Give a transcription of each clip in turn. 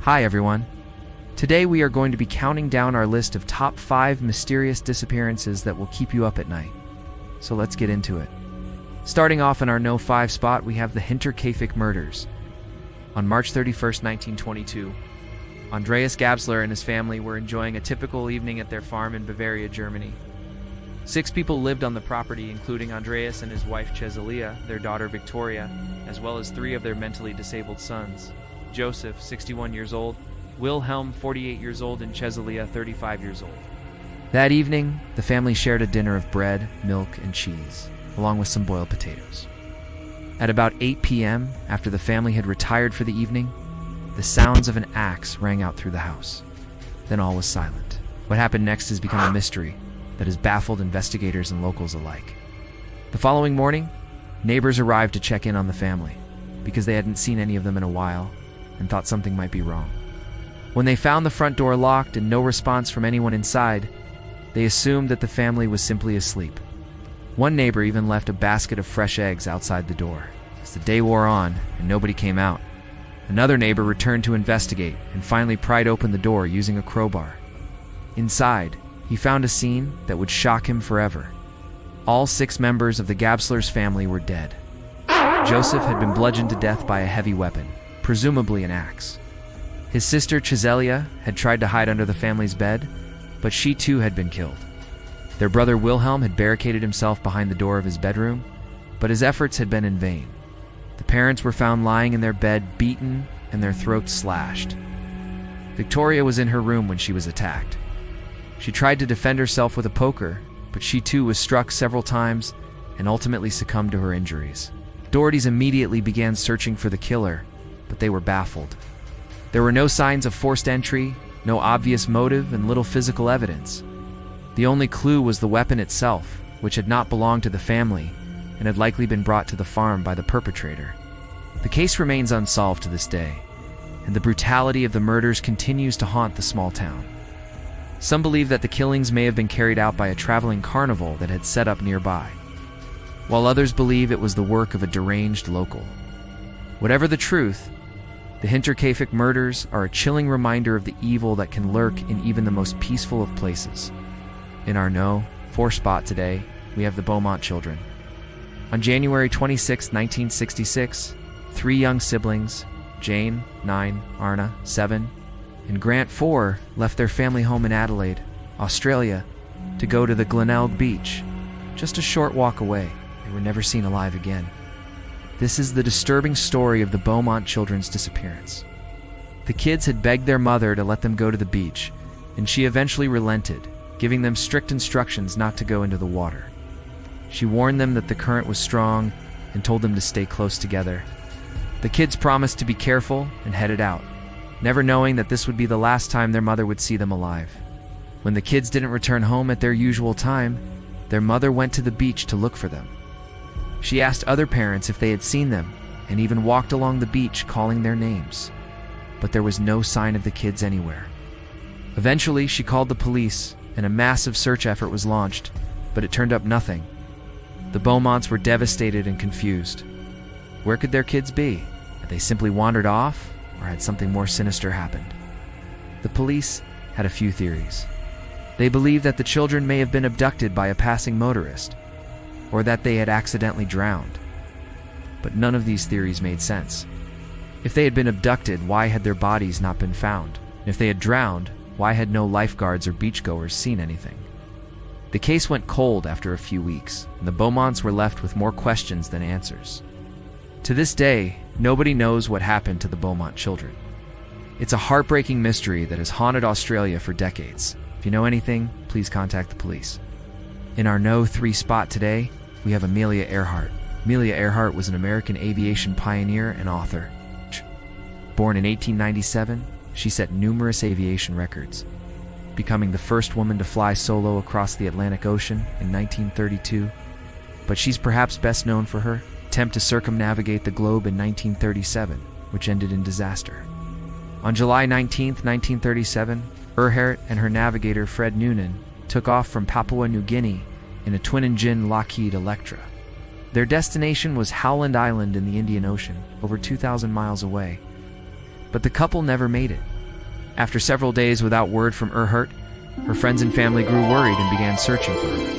Hi everyone. Today we are going to be counting down our list of top 5 mysterious disappearances that will keep you up at night. So let's get into it. Starting off in our No 5 spot, we have the Hinterkaifeck murders. On March 31st, 1922, Andreas Gabsler and his family were enjoying a typical evening at their farm in Bavaria, Germany. 6 people lived on the property, including Andreas and his wife Cezalia, their daughter Victoria, as well as 3 of their mentally disabled sons: Joseph, 61 years old, Wilhelm, 48 years old, and Cezalia, 35 years old. That evening, the family shared a dinner of bread, milk, and cheese, along with some boiled potatoes. At about 8 p.m., after the family had retired for the evening, the sounds of an axe rang out through the house. Then all was silent. What happened next has become a mystery that has baffled investigators and locals alike. The following morning, neighbors arrived to check in on the family because they hadn't seen any of them in a while and thought something might be wrong. When they found the front door locked and no response from anyone inside, they assumed that the family was simply asleep. One neighbor even left a basket of fresh eggs outside the door. As the day wore on and nobody came out, another neighbor returned to investigate and finally pried open the door using a crowbar. Inside, he found a scene that would shock him forever. All 6 members of the Gabslers family were dead. Joseph had been bludgeoned to death by a heavy weapon, presumably an axe. His sister Cezalia had tried to hide under the family's bed, but she too had been killed. Their brother Wilhelm had barricaded himself behind the door of his bedroom, but his efforts had been in vain. The parents were found lying in their bed, beaten and their throats slashed. Victoria was in her room when she was attacked. She tried to defend herself with a poker, but she too was struck several times and ultimately succumbed to her injuries. Authorities immediately began searching for the killer, but they were baffled. There were no signs of forced entry, no obvious motive, and little physical evidence. The only clue was the weapon itself, which had not belonged to the family and had likely been brought to the farm by the perpetrator. The case remains unsolved to this day, and the brutality of the murders continues to haunt the small town. Some believe that the killings may have been carried out by a traveling carnival that had set up nearby, while others believe it was the work of a deranged local. Whatever the truth, the Hinterkaifeck murders are a chilling reminder of the evil that can lurk in even the most peaceful of places. In our No. 4 spot today, we have the Beaumont children. On January 26, 1966, 3 young siblings, Jane, 9, Arna, 7, and Grant, 4, left their family home in Adelaide, Australia, to go to the Glenelg Beach. Just a short walk away, they were never seen alive again. This is the disturbing story of the Beaumont children's disappearance. The kids had begged their mother to let them go to the beach, and she eventually relented, giving them strict instructions not to go into the water. She warned them that the current was strong and told them to stay close together. The kids promised to be careful and headed out, never knowing that this would be the last time their mother would see them alive. When the kids didn't return home at their usual time, their mother went to the beach to look for them. She asked other parents if they had seen them and even walked along the beach calling their names, but there was no sign of the kids anywhere. Eventually, she called the police and a massive search effort was launched, but it turned up nothing. The Beaumonts were devastated and confused. Where could their kids be? Had they simply wandered off, or had something more sinister happened? The police had a few theories. They believed that the children may have been abducted by a passing motorist, or that they had accidentally drowned. But none of these theories made sense. If they had been abducted, why had their bodies not been found? And if they had drowned, why had no lifeguards or beachgoers seen anything? The case went cold after a few weeks, and the Beaumonts were left with more questions than answers. To this day, nobody knows what happened to the Beaumont children. It's a heartbreaking mystery that has haunted Australia for decades. If you know anything, please contact the police. In our No. 3 spot today, we have Amelia Earhart. Amelia Earhart was an American aviation pioneer and author. Born in 1897, she set numerous aviation records, becoming the first woman to fly solo across the Atlantic Ocean in 1932. But she's perhaps best known for her attempt to circumnavigate the globe in 1937, which ended in disaster. On July 19, 1937, Earhart and her navigator Fred Noonan took off from Papua New Guinea in a twin-engine Lockheed Electra. Their destination was Howland Island in the Indian Ocean, over 2,000 miles away. But the couple never made it. After several days without word from Erhard, her friends and family grew worried and began searching for her.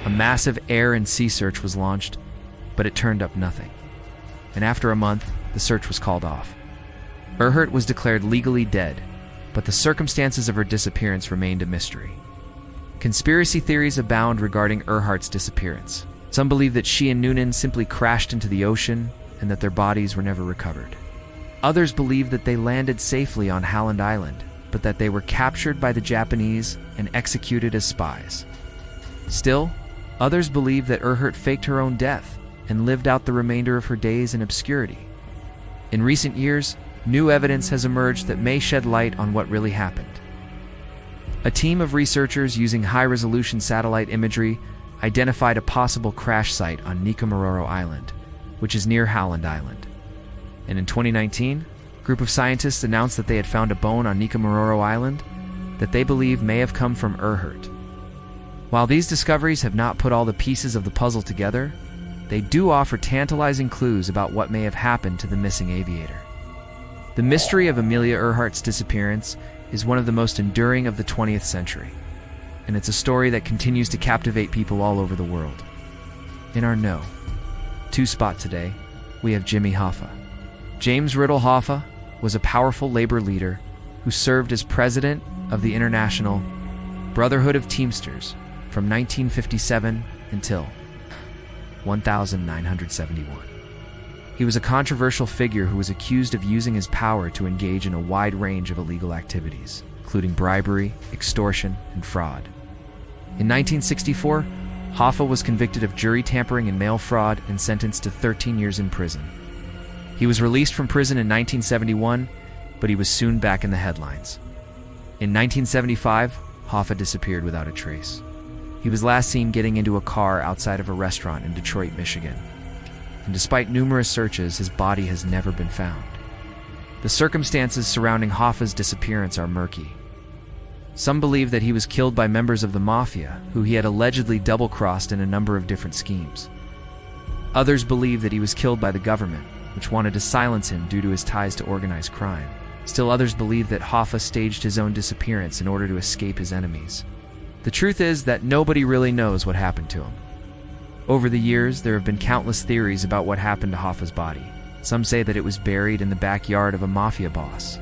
A massive air and sea search was launched, but it turned up nothing. And after a month, the search was called off. Erhard was declared legally dead, but the circumstances of her disappearance remained a mystery. Conspiracy theories abound regarding Erhard's disappearance. Some believe that she and Noonan simply crashed into the ocean and that their bodies were never recovered. Others believe that they landed safely on Halland Island, but that they were captured by the Japanese and executed as spies. Still, others believe that Erhard faked her own death and lived out the remainder of her days in obscurity. In recent years, new evidence has emerged that may shed light on what really happened. A team of researchers using high-resolution satellite imagery identified a possible crash site on Nikomororo Island, which is near Halland Island. And in 2019, a group of scientists announced that they had found a bone on Nikomororo Island that they believe may have come from Erhard. While these discoveries have not put all the pieces of the puzzle together, they do offer tantalizing clues about what may have happened to the missing aviator. The mystery of Amelia Earhart's disappearance is one of the most enduring of the 20th century, and it's a story that continues to captivate people all over the world. In our No. 2 spot today, we have Jimmy Hoffa. James Riddle Hoffa was a powerful labor leader who served as president of the International Brotherhood of Teamsters from 1957 until 1971. He was a controversial figure who was accused of using his power to engage in a wide range of illegal activities, including bribery, extortion, and fraud. In 1964, Hoffa was convicted of jury tampering and mail fraud and sentenced to 13 years in prison. He was released from prison in 1971, but he was soon back in the headlines. In 1975, Hoffa disappeared without a trace. He was last seen getting into a car outside of a restaurant in Detroit, Michigan. And despite numerous searches, his body has never been found. The circumstances surrounding Hoffa's disappearance are murky. Some believe that he was killed by members of the mafia, who he had allegedly double-crossed in a number of different schemes. Others believe that he was killed by the government, which wanted to silence him due to his ties to organized crime. Still others believe that Hoffa staged his own disappearance in order to escape his enemies. The truth is that nobody really knows what happened to him. Over the years, there have been countless theories about what happened to Hoffa's body. Some say that it was buried in the backyard of a mafia boss.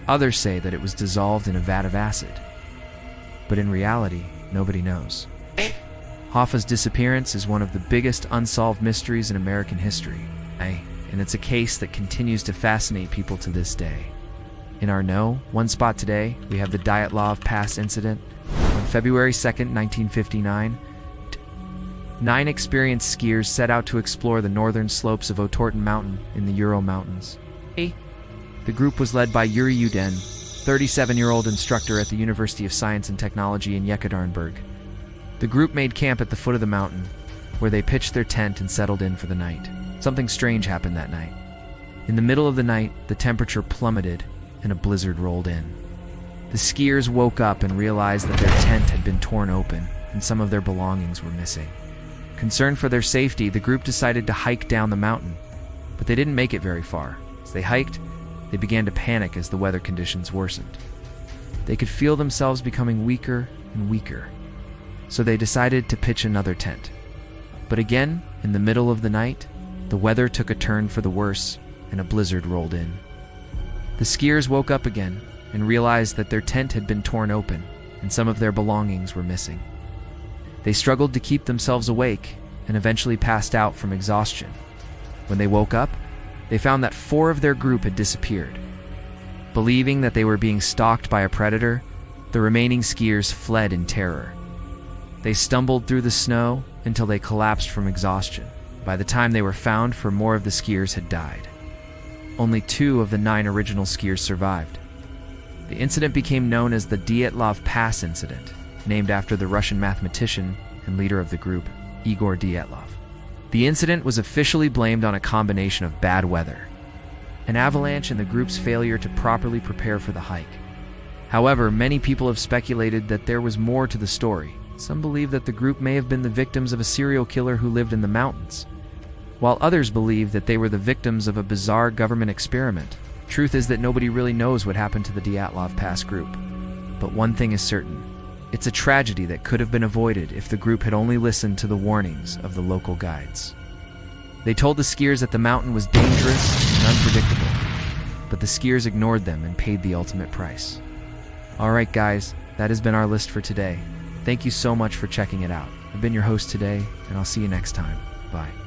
Others say that it was dissolved in a vat of acid. But in reality, nobody knows. Hoffa's disappearance is one of the biggest unsolved mysteries in American history, and it's a case that continues to fascinate people to this day. In our No. 1 spot today, we have the Dyatlov Pass incident. On February 2nd, 1959, 9 experienced skiers set out to explore the northern slopes of Otorten Mountain in the Ural Mountains. The group was led by Yuri Yuden, 37-year-old instructor at the University of Science and Technology in Yekaterinburg. The group made camp at the foot of the mountain, where they pitched their tent and settled in for the night. Something strange happened that night. In the middle of the night, the temperature plummeted and a blizzard rolled in. The skiers woke up and realized that their tent had been torn open and some of their belongings were missing. Concerned for their safety, the group decided to hike down the mountain, but they didn't make it very far. As they hiked, they began to panic as the weather conditions worsened. They could feel themselves becoming weaker and weaker, so they decided to pitch another tent. But again, in the middle of the night, the weather took a turn for the worse and a blizzard rolled in. The skiers woke up again and realized that their tent had been torn open and some of their belongings were missing. They struggled to keep themselves awake and eventually passed out from exhaustion. When they woke up, they found that 4 of their group had disappeared. Believing that they were being stalked by a predator, the remaining skiers fled in terror. They stumbled through the snow until they collapsed from exhaustion. By the time they were found, 4 more of the skiers had died. Only 2 of the 9 original skiers survived. The incident became known as the Dyatlov Pass incident, named after the Russian mathematician and leader of the group, Igor Dyatlov. The incident was officially blamed on a combination of bad weather, an avalanche, and the group's failure to properly prepare for the hike. However, many people have speculated that there was more to the story. Some believe that the group may have been the victims of a serial killer who lived in the mountains, while others believe that they were the victims of a bizarre government experiment. Truth is that nobody really knows what happened to the Dyatlov Pass group. But one thing is certain. It's a tragedy that could have been avoided if the group had only listened to the warnings of the local guides. They told the skiers that the mountain was dangerous and unpredictable, but the skiers ignored them and paid the ultimate price. Alright guys, that has been our list for today. Thank you so much for checking it out. I've been your host today, and I'll see you next time. Bye.